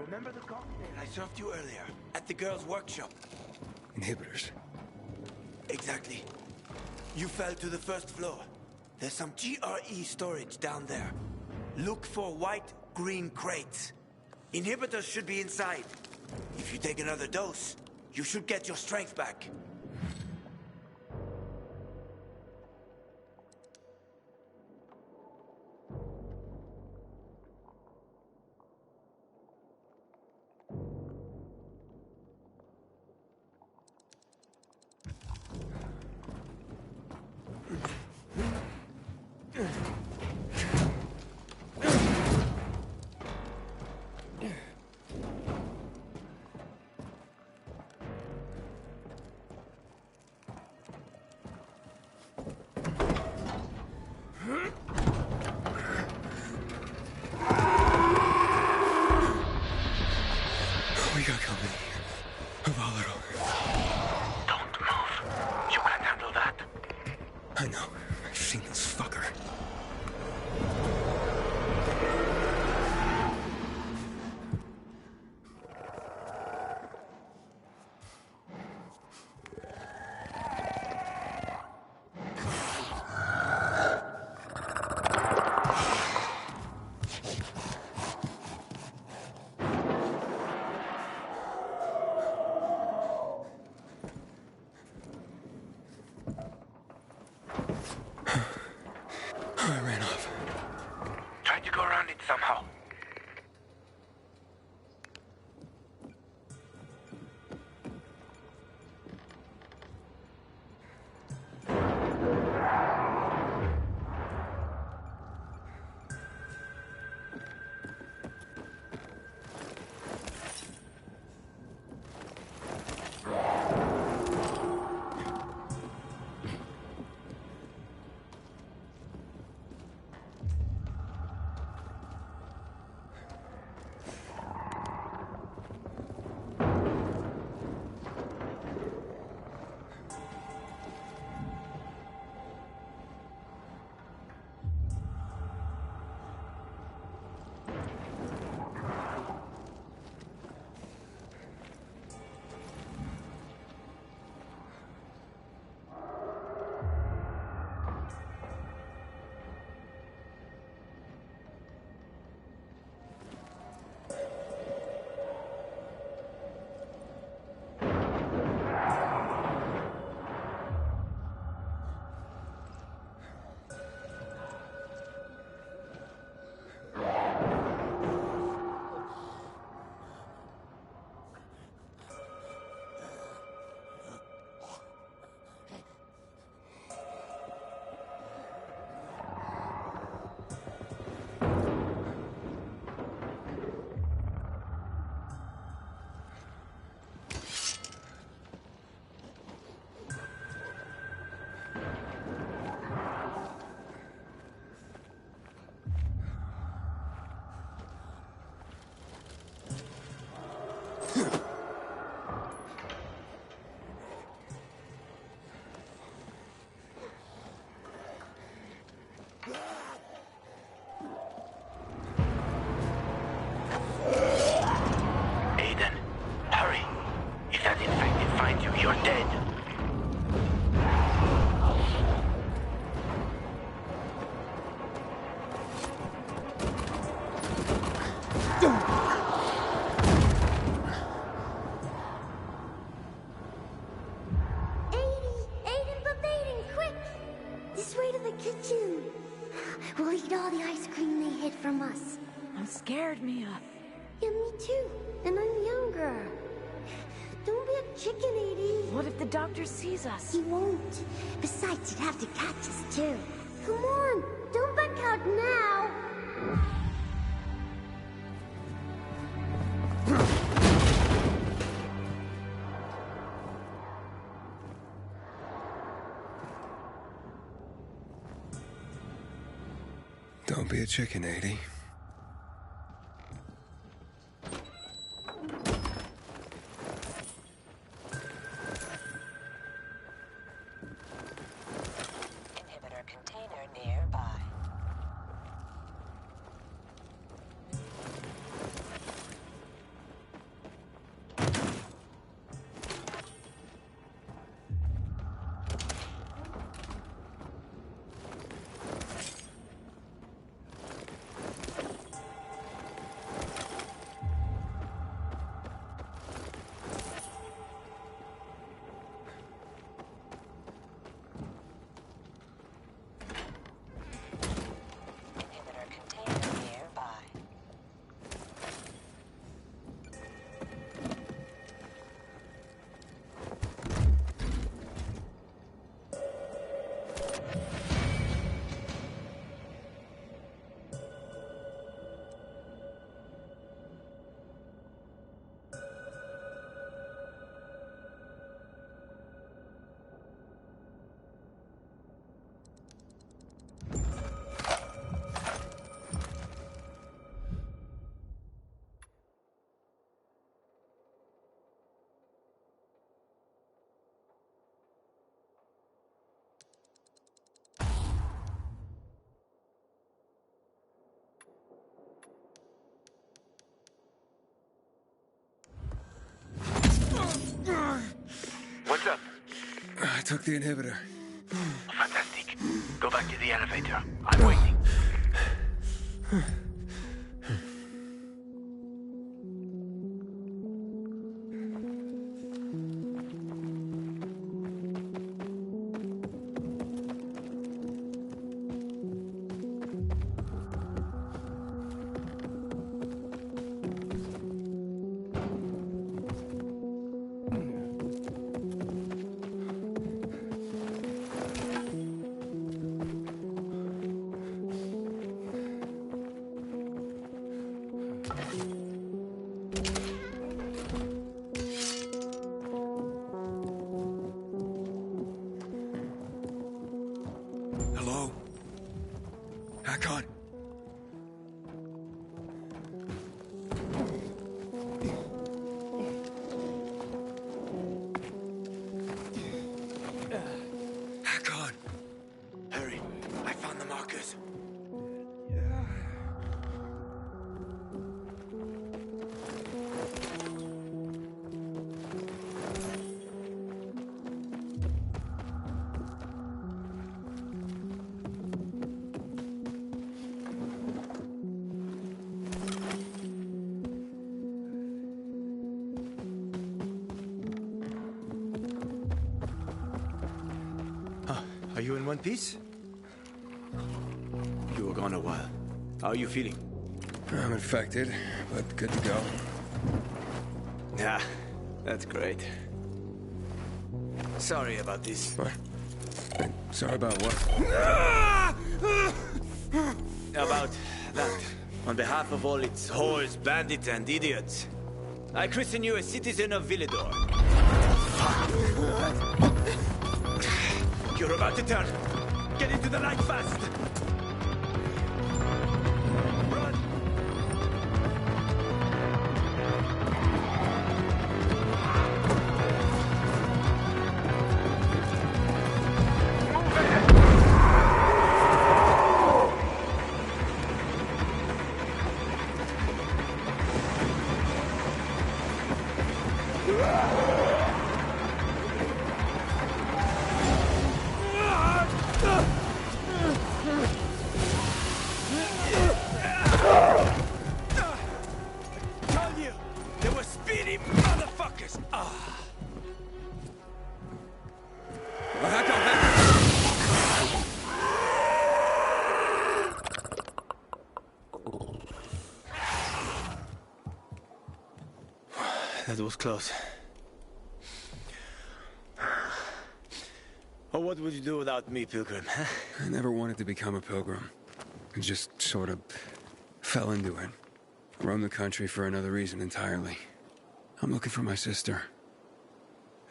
Remember the cocktail I served you earlier at the girls' workshop? Inhibitors. Exactly. You fell to the first floor. There's some GRE storage down there. Look for white, green crates. Inhibitors should be inside. If you take another dose, you should get your strength back. We got company. A volatile. Don't move. You can handle that. I know. I've seen this fucker. I ran off. Try to go around it somehow. Aiden, hurry. If that infected finds you, you're dead. Aiden, quick! This way to the kitchen. We'll eat all the ice cream they hid from us. I'm scared, Mia. Yeah, me too. And I'm younger. Don't be a chicken, Edie. What if the doctor sees us? He won't. Besides, he'd have to catch us too. Come on, don't back out now. Don't be a chicken, 80. Inhibitor container nearby. took the inhibitor. Fantastic. Go back to the elevator. I'm waiting. Hello? Hakon? Hakon! Hurry. I found the markers. Are you in one piece? You were gone a while. How are you feeling? I'm infected, but good to go. Yeah, that's great. Sorry about this. What? Sorry about what? About that. On behalf of all its whores, bandits, and idiots, I christen you a citizen of Villador. You're about to turn. Get into the light fast. Run. Told you, they were speedy motherfuckers. That was close. Oh, what would you do without me, Pilgrim? Huh? I never wanted to become a pilgrim. I just sort of fell into it. Roamed the country for another reason entirely. I'm looking for my sister.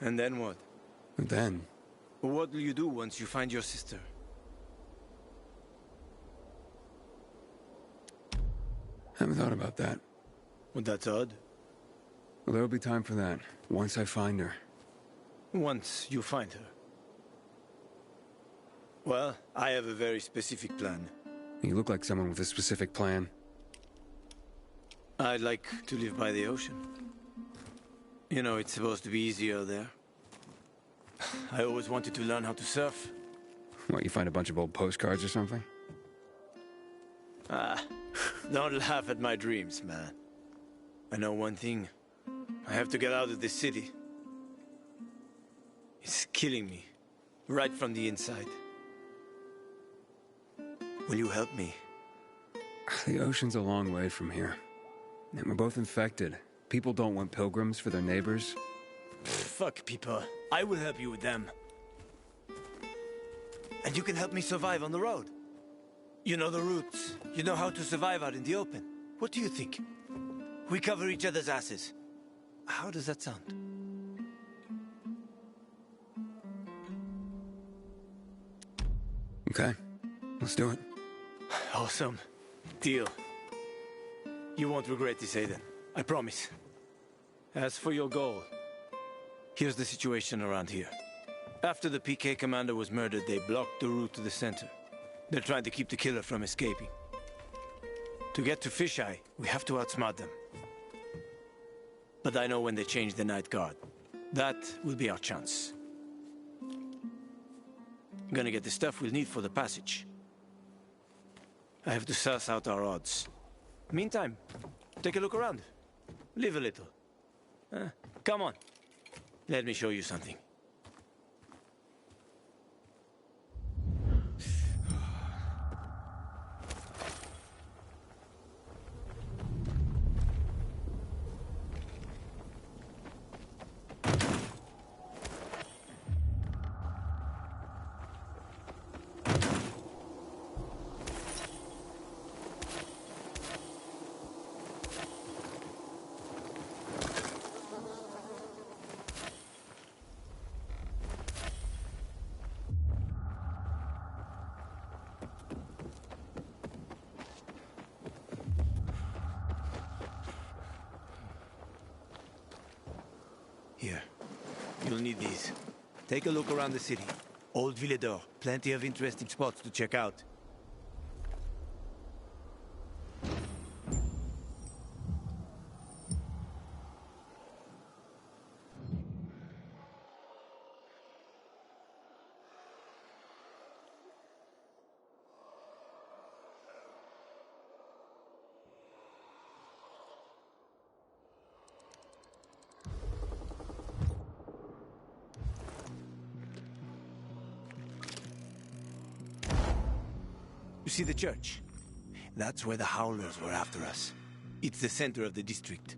And then what? And then, What will you do once you find your sister? haven't thought about that. Well, that's odd. Well, there'll be time for that, once I find her. Once you find her. Well, I have a very specific plan. You look like someone with a specific plan. I'd like to live by the ocean. You know, it's supposed to be easier there. I always wanted to learn how to surf. What, you find a bunch of old postcards or something? Don't laugh at my dreams, man. I know one thing. I have to get out of this city. It's killing me, right from the inside. Will you help me? The ocean's a long way from here. And we're both infected. People don't want pilgrims for their neighbors. Fuck people. I will help you with them. And you can help me survive on the road. You know the routes. You know how to survive out in the open. What do you think? We cover each other's asses. How does that sound? Okay, let's do it. Awesome. Deal. You won't regret this, Aiden. I promise. As for your goal, here's the situation around here. After the PK commander was murdered, they blocked the route to the center. They're trying to keep the killer from escaping. To get to Fisheye, we have to outsmart them. But I know when they change the night guard. That will be our chance. Gonna get the stuff we'll need for the passage. I have to suss out our odds. Meantime, take a look around. Live a little. Come on. Let me show you something. Here. You'll need these. Take a look around the city. Old Villador. Plenty of interesting spots to check out. You see the church? That's where the Howlers were after us. It's the center of the district.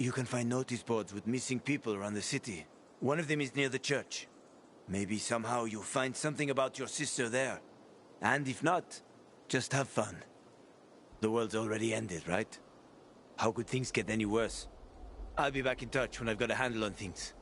You can find notice boards with missing people around the city. One of them is near the church. Maybe somehow you'll find something about your sister there. And if not, just have fun. The world's already ended, right? How could things get any worse? I'll be back in touch when I've got a handle on things.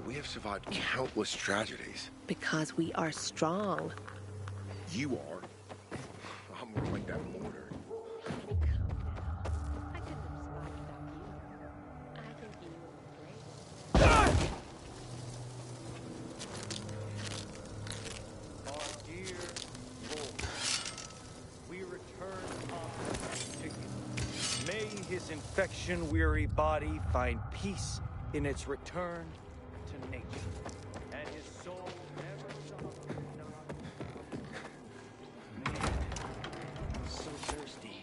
We have survived countless tragedies. Because we are strong. You are. I'm more like that mortar. I couldn't have survived without you. I think you were great. Our dear Lord, we return homage to you. May his infection-weary body find peace in its return to nature, and his soul never suffer. Man, I'm so thirsty.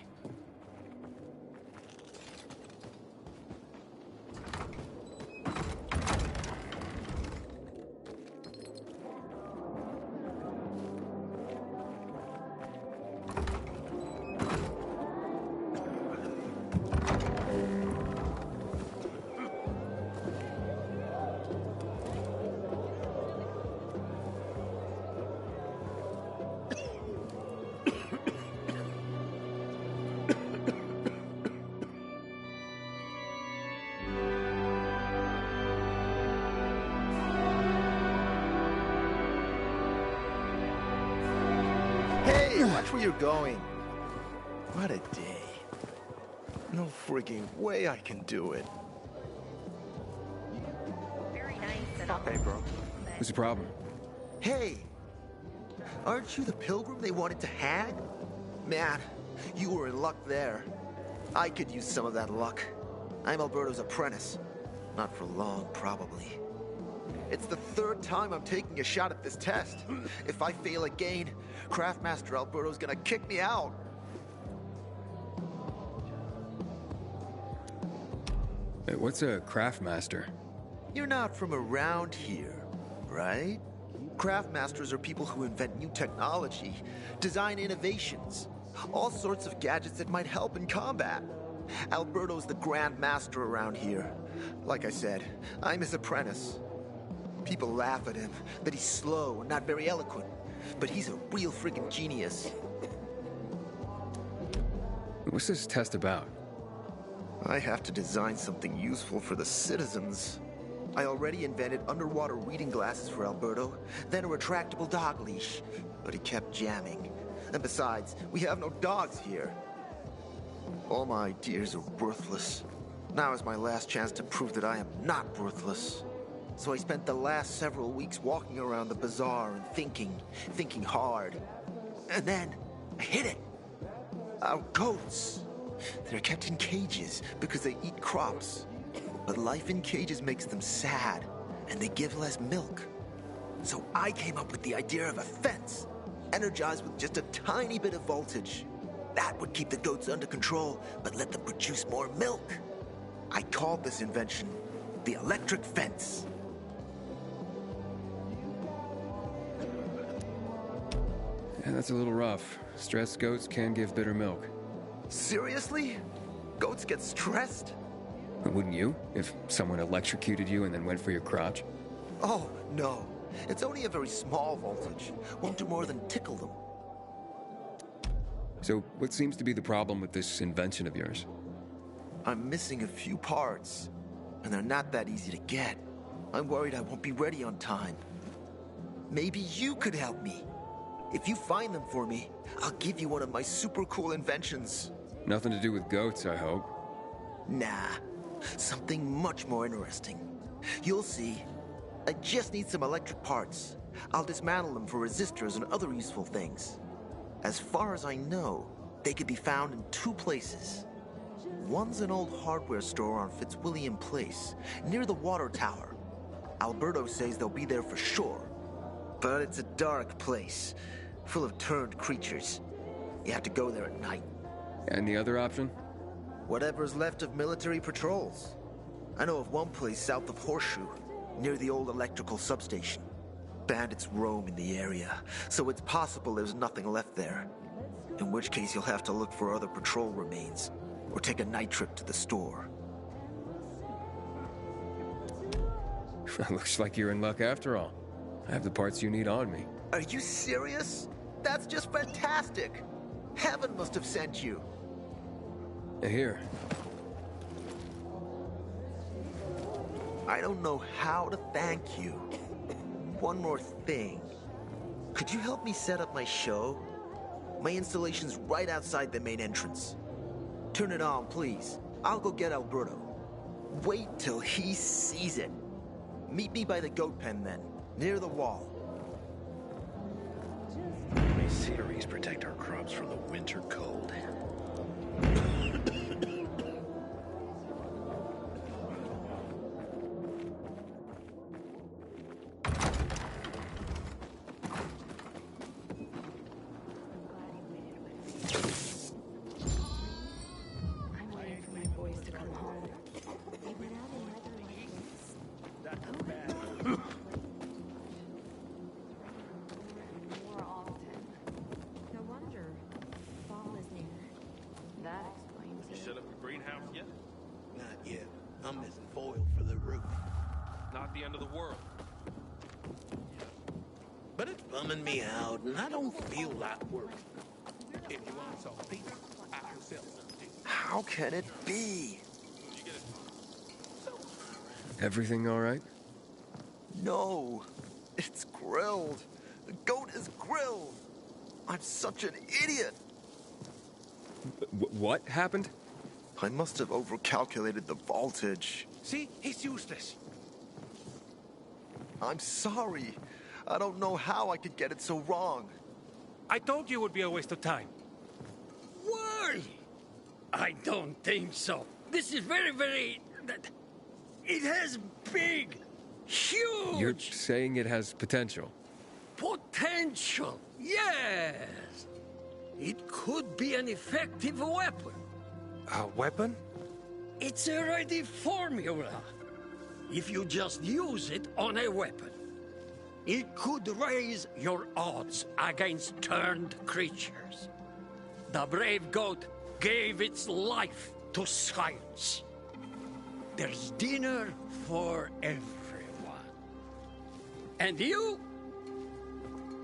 Hey, watch where you're going. What a day. No frigging way I can do it. Very nice and all. Hey, bro. What's the problem? Hey! Aren't you the pilgrim they wanted to hang? Man, you were in luck there. I could use some of that luck. I'm Alberto's apprentice. Not for long, probably. It's the third time I'm taking a shot at this test. If I fail again, Craftmaster Alberto's gonna kick me out. Hey, what's a craftmaster? You're not from around here, right? Craftmasters are people who invent new technology, design innovations, all sorts of gadgets that might help in combat. Alberto's the Grand Master around here. Like I said, I'm his apprentice. People laugh at him, that he's slow and not very eloquent, but he's a real friggin' genius. What's this test about? I have to design something useful for the citizens. I already invented underwater reading glasses for Alberto, then a retractable dog leash, but he kept jamming. And besides, we have no dogs here. All my ideas are worthless. Now is my last chance to prove that I am not worthless. So I spent the last several weeks walking around the bazaar and thinking hard. And then, I hit it. Our goats. They're kept in cages because they eat crops. But life in cages makes them sad, and they give less milk. So I came up with the idea of a fence, energized with just a tiny bit of voltage. That would keep the goats under control, but let them produce more milk. I called this invention the electric fence. Yeah, that's a little rough. Stressed goats can give bitter milk. Seriously? Goats get stressed? Wouldn't you, if someone electrocuted you and then went for your crotch? Oh, no. It's only a very small voltage. Won't do more than tickle them. So, what seems to be the problem with this invention of yours? I'm missing a few parts, and they're not that easy to get. I'm worried I won't be ready on time. Maybe you could help me. If you find them for me, I'll give you one of my super cool inventions. Nothing to do with goats, I hope. Nah, something much more interesting. You'll see. I just need some electric parts. I'll dismantle them for resistors and other useful things. As far as I know, they could be found in two places. One's an old hardware store on Fitzwilliam Place, near the water tower. Alberto says they'll be there for sure. But it's a dark place, full of turned creatures. You have to go there at night. And the other option? Whatever's left of military patrols. I know of one place south of Horseshoe, near the old electrical substation. Bandits roam in the area, so it's possible there's nothing left there. In which case you'll have to look for other patrol remains, or take a night trip to the store. Looks like you're in luck after all. I have the parts you need on me. Are you serious? That's just fantastic! Heaven must have sent you. Here. I don't know how to thank you. One more thing. Could you help me set up my show? My installation's right outside the main entrance. Turn it on, please. I'll go get Alberto. Wait till he sees it. Meet me by the goat pen then, near the wall. These series protect our crops from the winter cold. I'm waiting for my boys to come home. They've been out in weather like this. That's bad. More often. No wonder. Fall is near. That explains You it. set up a greenhouse yet? Not yet. I'm missing foil for the roof. Not the end of the world. But it's bumming me out, and I don't feel like working. If you want some pizza, I can sell some too. How can it be? Everything all right? No, it's grilled. The goat is grilled. I'm such an idiot. What happened? I must have overcalculated the voltage. See? He's useless. I'm sorry. I don't know how I could get it so wrong. I told you it would be a waste of time. Why? I don't think so. This is very... It has big, huge... You're saying it has potential? Potential, yes. It could be an effective weapon. A weapon? It's a ready formula. If you just use it on a weapon, it could raise your odds against turned creatures. The brave goat gave its life to science. There's dinner for everyone. And you?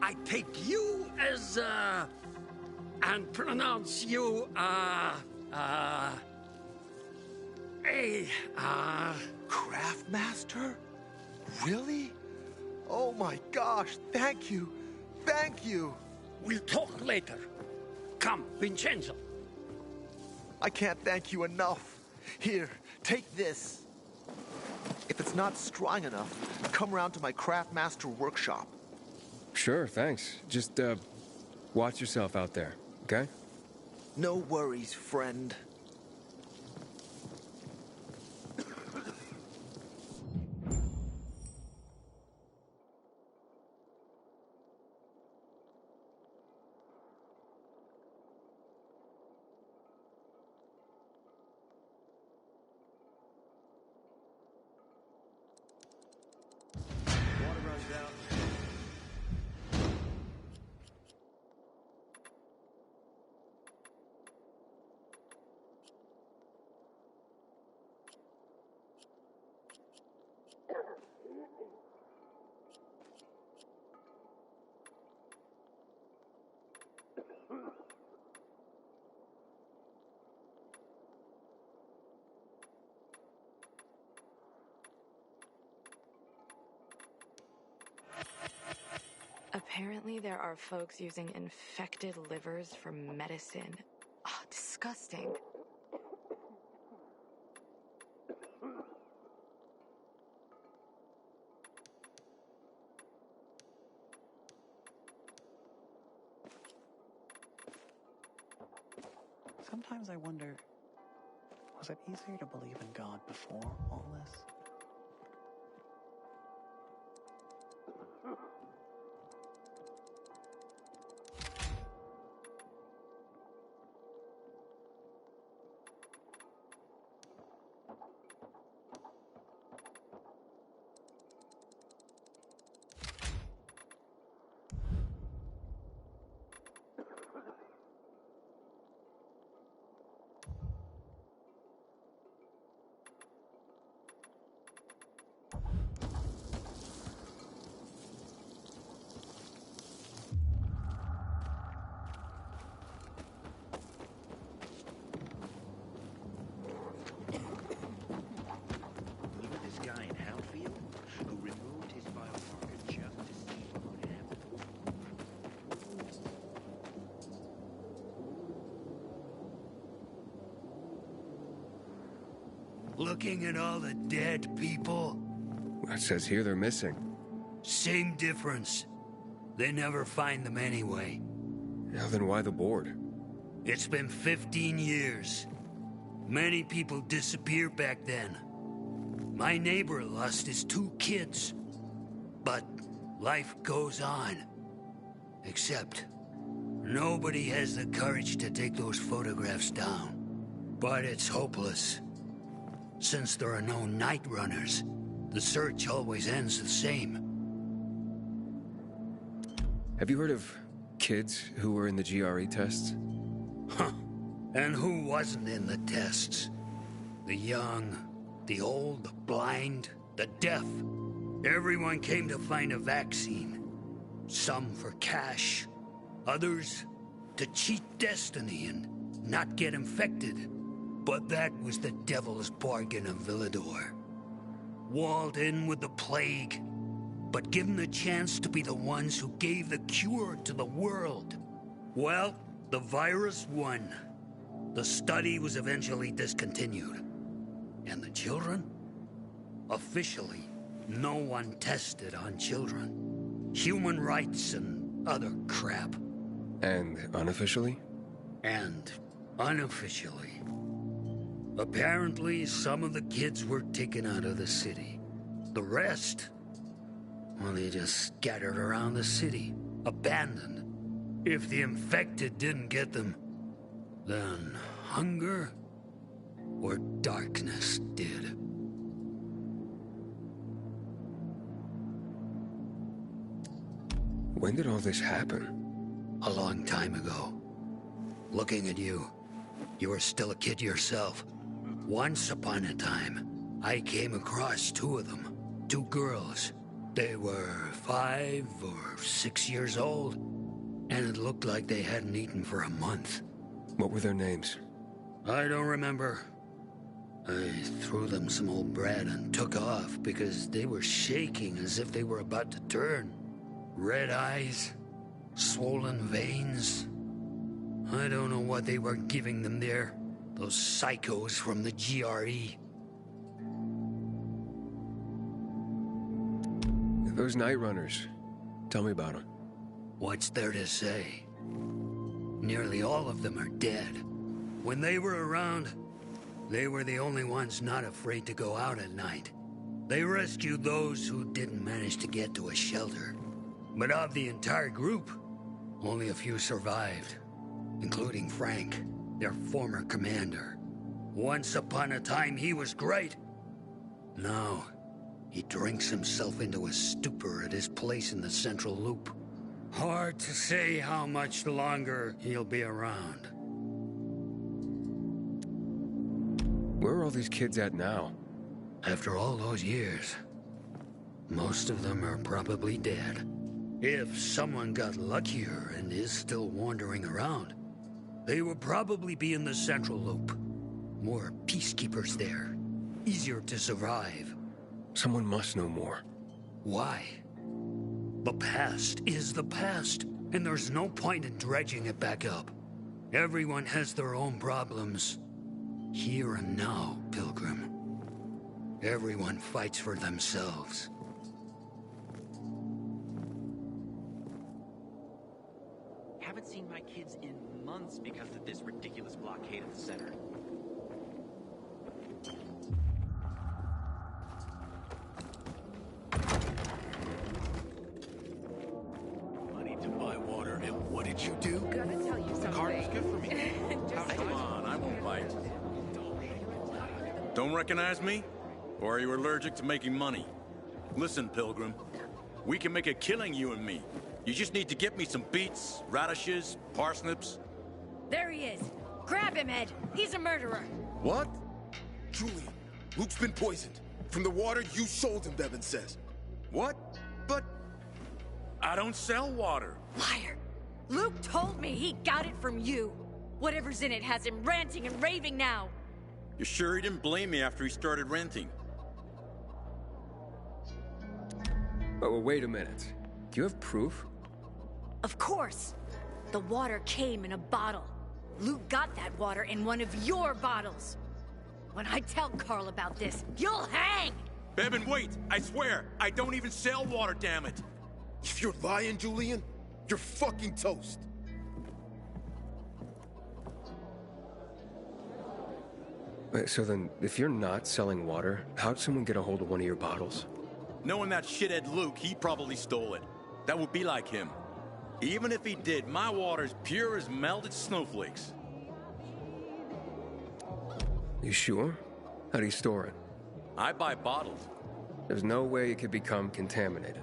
I take you as, and pronounce you, Craftmaster? Really? Oh my gosh, thank you. Thank you. We'll talk later. Come, Vincenzo. I can't thank you enough. Here, take this. If it's not strong enough, come around to my Craftmaster workshop. Sure, thanks. Just, watch yourself out there, okay? No worries, friend. Water runs out. Apparently there are folks using infected livers for medicine. Oh, disgusting. Sometimes I wonder, was it easier to believe in God before all this? Looking at all the dead people? It says here they're missing. Same difference. They never find them anyway. Now then why the board? It's been 15 years. Many people disappeared back then. My neighbor lost his 2 kids. But life goes on. Except, nobody has the courage to take those photographs down. But it's hopeless. Since there are no night runners, the search always ends the same. Have you heard of kids who were in the GRE tests? Huh. And who wasn't in the tests? The young, the old, the blind, the deaf. Everyone came to find a vaccine. Some for cash, others to cheat destiny and not get infected. But that was the devil's bargain of Villador. Walled in with the plague, but given the chance to be the ones who gave the cure to the world. Well, the virus won. The study was eventually discontinued. And the children? Officially, no one tested on children. Human rights and other crap. And unofficially? And unofficially. Apparently, some of the kids were taken out of the city. The rest, well, they just scattered around the city, abandoned. If the infected didn't get them, then hunger or darkness did. When did all this happen? A long time ago. Looking at you, you were still a kid yourself. Once upon a time, I came across 2 of them. 2 girls. They were 5 or 6 years old, and it looked like they hadn't eaten for a month. What were their names? I don't remember. I threw them some old bread and took off because they were shaking as if they were about to turn. Red eyes, swollen veins. I don't know what they were giving them there. Those psychos from the GRE. Those night runners. Tell me about them. What's there to say? Nearly all of them are dead. When they were around, they were the only ones not afraid to go out at night. They rescued those who didn't manage to get to a shelter. But of the entire group, only a few survived, including Frank, their former commander. Once upon a time, he was great. Now, he drinks himself into a stupor at his place in the Central Loop. Hard to say how much longer he'll be around. Where are all these kids at now? After all those years, most of them are probably dead. If someone got luckier and is still wandering around, they will probably be in the Central Loop. More peacekeepers there. Easier to survive. Someone must know more. Why? The past is the past, and there's no point in dredging it back up. Everyone has their own problems. Here and now, Pilgrim. Everyone fights for themselves. Haven't seen my kids in months because of this ridiculous blockade at the center. Money to buy water, and what did you do? Gotta tell you something. The card was good for me. Come on, I won't bite. Don't recognize me? Or are you allergic to making money? Listen, Pilgrim. We can make a killing, you and me. You just need to get me some beets, radishes, parsnips. There he is. Grab him, Ed. He's a murderer. What? Julian, Luke's been poisoned. From the water you sold him, Bevan says. What? But I don't sell water. Liar. Luke told me he got it from you. Whatever's in it has him ranting and raving now. You sure he didn't blame me after he started renting? Oh, wait a minute. Do you have proof? Of course. The water came in a bottle. Luke got that water in one of your bottles. When I tell Carl about this, you'll hang! Bevan, wait! I swear, I don't even sell water, damn it! If you're lying, Julian, you're fucking toast. Wait, so then, if you're not selling water, how'd someone get a hold of one of your bottles? Knowing that shithead Luke, he probably stole it. That would be like him. Even if he did, my water's pure as melted snowflakes. You sure? How do you store it? I buy bottled. There's no way it could become contaminated.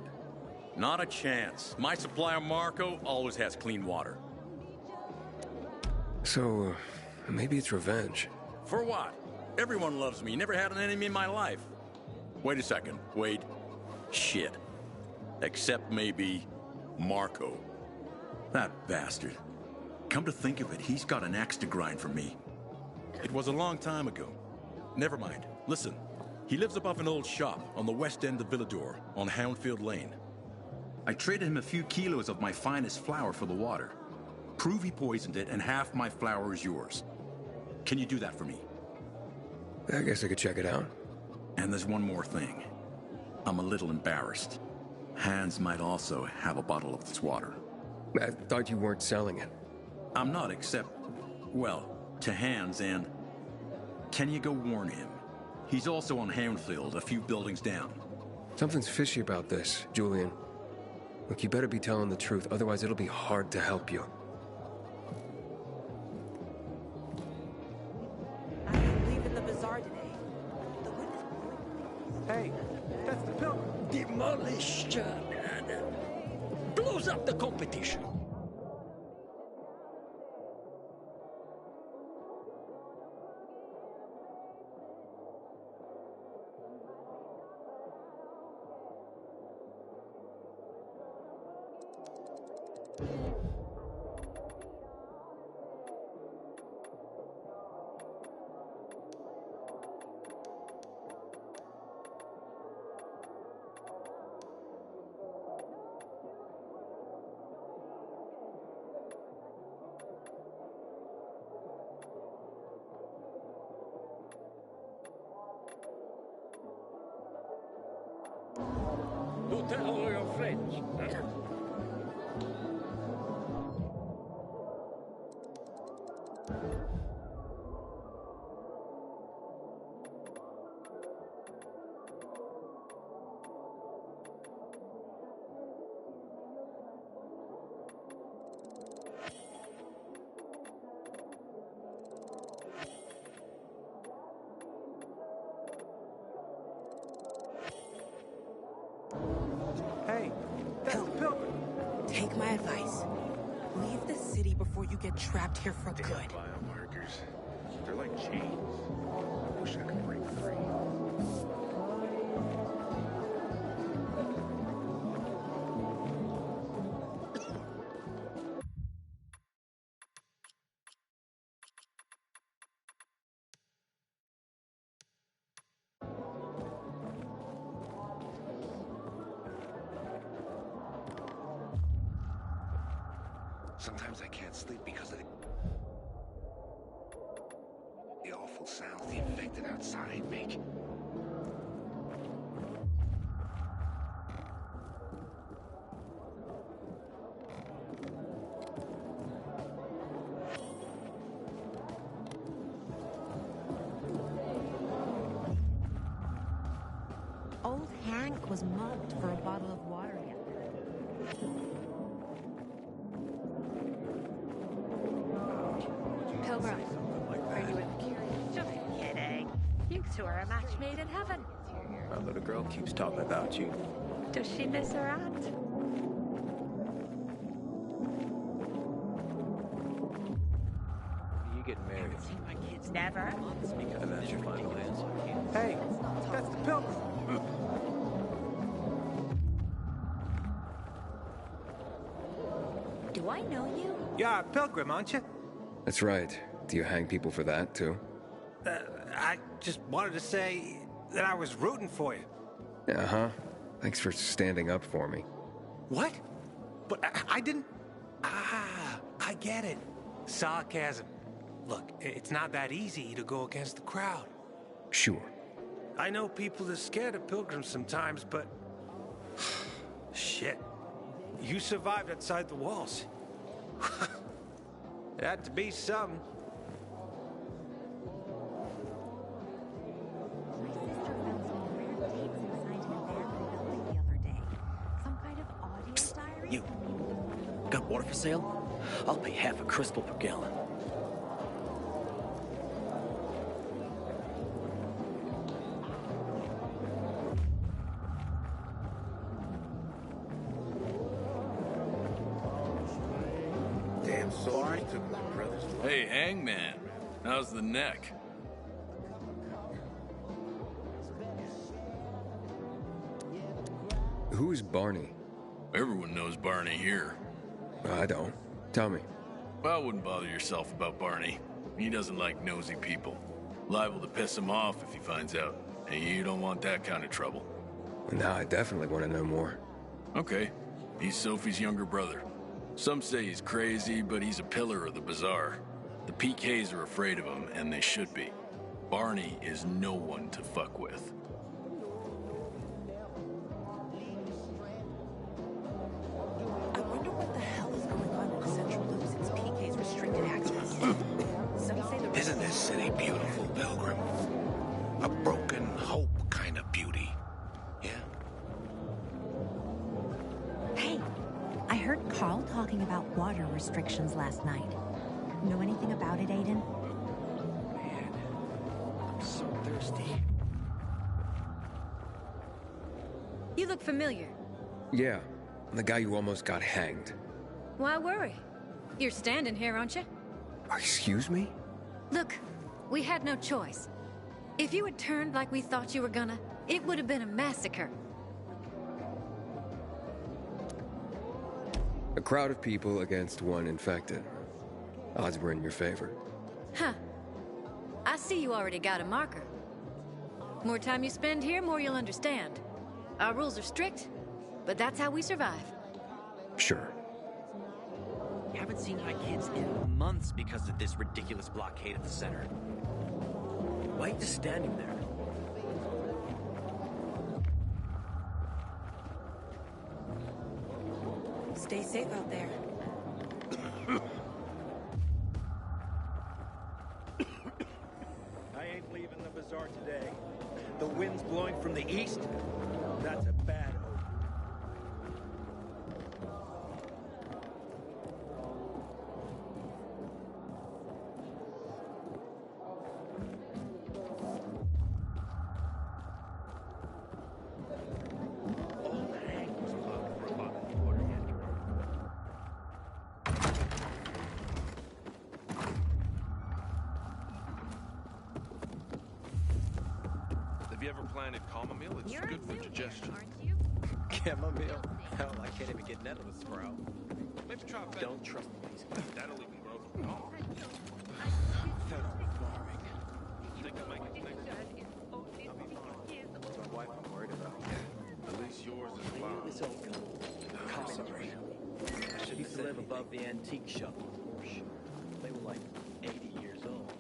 Not a chance. My supplier, Marco, always has clean water. So, maybe it's revenge. For what? Everyone loves me. Never had an enemy in my life. Wait a second. Wait. Shit. Except maybe Marco. That bastard. Come to think of it, he's got an axe to grind for me. It was a long time ago. Never mind. Listen. He lives above an old shop on the west end of Villador on Houndfield Lane. I traded him a few kilos of my finest flour for the water. Prove he poisoned it and half my flour is yours. Can you do that for me? I guess I could check it out. And there's one more thing. I'm a little embarrassed. Hans might also have a bottle of this water. I thought you weren't selling it. I'm not, except, well, to Hans, and can you go warn him? He's also on Houndfield, a few buildings down. Something's fishy about this, Julian. Look, you better be telling the truth, otherwise it'll be hard to help you. I'm leaving the bazaar today. The wind is blowing. Hey, that's the Pilgrim. Demolish, blows up the competition. Do tell all your friends, huh? Hey, that's the Pilgrim. Take my advice. Leave the city before you get trapped here for good. Biomarkers. They're like chains. I wish I could break free. Sometimes I can't sleep because of the awful sounds the infected outside make. Old Hank was mugged for a bottle of water yesterday. Pilgrim, are you just kidding? You two are a match made in heaven. Our little girl keeps talking about you. Does she miss her aunt? You getting married? My kids Never. And that's your final answer. Hey, that's the Pilgrim. Do I know you? You're a Pilgrim, aren't you? That's right. Do you hang people for that, too? I just wanted to say that I was rooting for you. Uh-huh. Thanks for standing up for me. What? But I didn't... Ah, I get it. Sarcasm. Look, it's not that easy to go against the crowd. Sure. I know people are scared of pilgrims sometimes, but... Shit. You survived outside the walls. It had to be something. You. Got water for sale? I'll pay half a crystal per gallon. Damn soldiers took my brother's life. Hey, Hangman. How's the neck? Who's Barney? Everyone knows Barney here. I don't. Tell me. Well, I wouldn't bother yourself about Barney. He doesn't like nosy people. Liable to piss him off if he finds out. And you don't want that kind of trouble. Now I definitely want to know more. Okay. He's Sophie's younger brother. Some say he's crazy, but he's a pillar of the bazaar. The PKs are afraid of him, and they should be. Barney is no one to fuck with. I wonder what the hell is going on in Central Loop since PK's restricted access. Some say the... Isn't this city beautiful, Pilgrim? A broken hope kind of beauty. Yeah? Hey, I heard Carl talking about water restrictions last night. Know anything about it, Aiden? Man, I'm so thirsty. You look familiar. Yeah, the guy who almost got hanged. Why worry? You're standing here, aren't you? Excuse me? Look, we had no choice. If you had turned like we thought you were gonna, it would have been a massacre. A crowd of people against one infected. Odds were in your favor. Huh. I see you already got a marker. More time you spend here, more you'll understand. Our rules are strict, but that's how we survive. Sure. Haven't seen my kids in months because of this ridiculous blockade at the center. Why are you just standing there? Stay safe out there. I ain't leaving the bazaar today. The wind's blowing from the east. That's a bad omen. Have you ever planted chamomile? It's good for digestion. Chamomile? Hell, I can't even get net of a sprout. Maybe try that. Don't trust these guys. That'll even grow from home. Think I might get next? I'll be fine. It's my wife I'm worried about. At least yours is blind. This old gun. I'm sorry. I used to live above the antique shop. They were like 80 years old.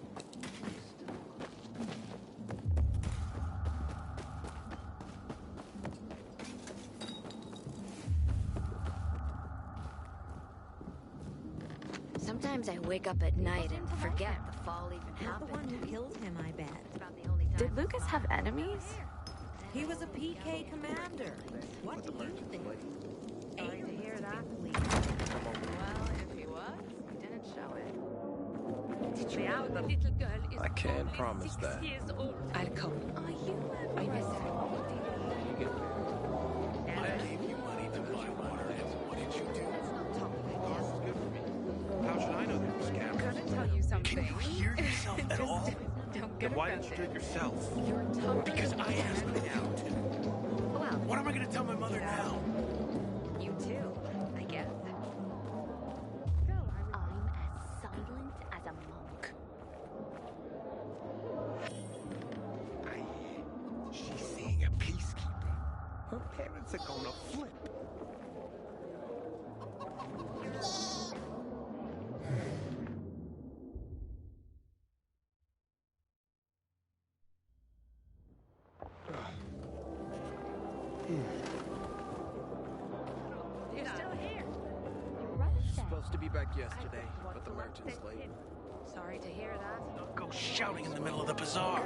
Sometimes I wake up at night and forget the fall even Not the one happened. who killed him, I bet. Did Lucas have enemies? He was a PK commander. What do you think? Sorry to hear that. Well, if he was, he didn't show it. The little girl is I can't only promise 6 that. years old. I'll come. Are you I miss her. I gave you money to buy water, and what did you do? Cost is good for me. How should I know there were I'm scammers? gonna tell you something. Can you hear yourself at all? Don't Then get why didn't you do it offended. yourself? You're totally Because I asked me out. Well, What am I gonna tell my mother now? you too, I guess. I'm as silent as a monk. She's seeing a peacekeeper. Her parents are gonna flip. be back yesterday, but the merchant's late. Sorry to hear that. Go shouting in the middle of the bazaar.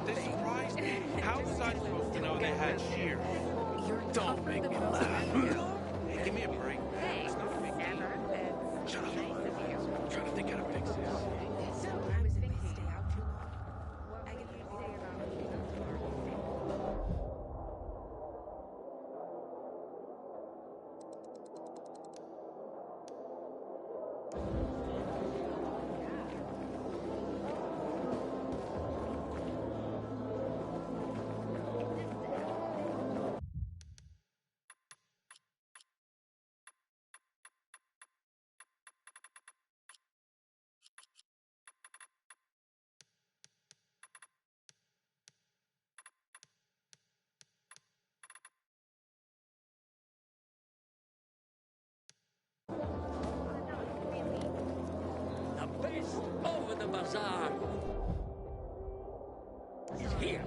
They surprised me. How was I supposed to know they had shears? Don't make me laugh. Hey, give me a break. Hey, It's not a big deal. Shut up. I'm trying to think how to fix this. Sometimes if I stay out too long, I get The best over the bazaar is here.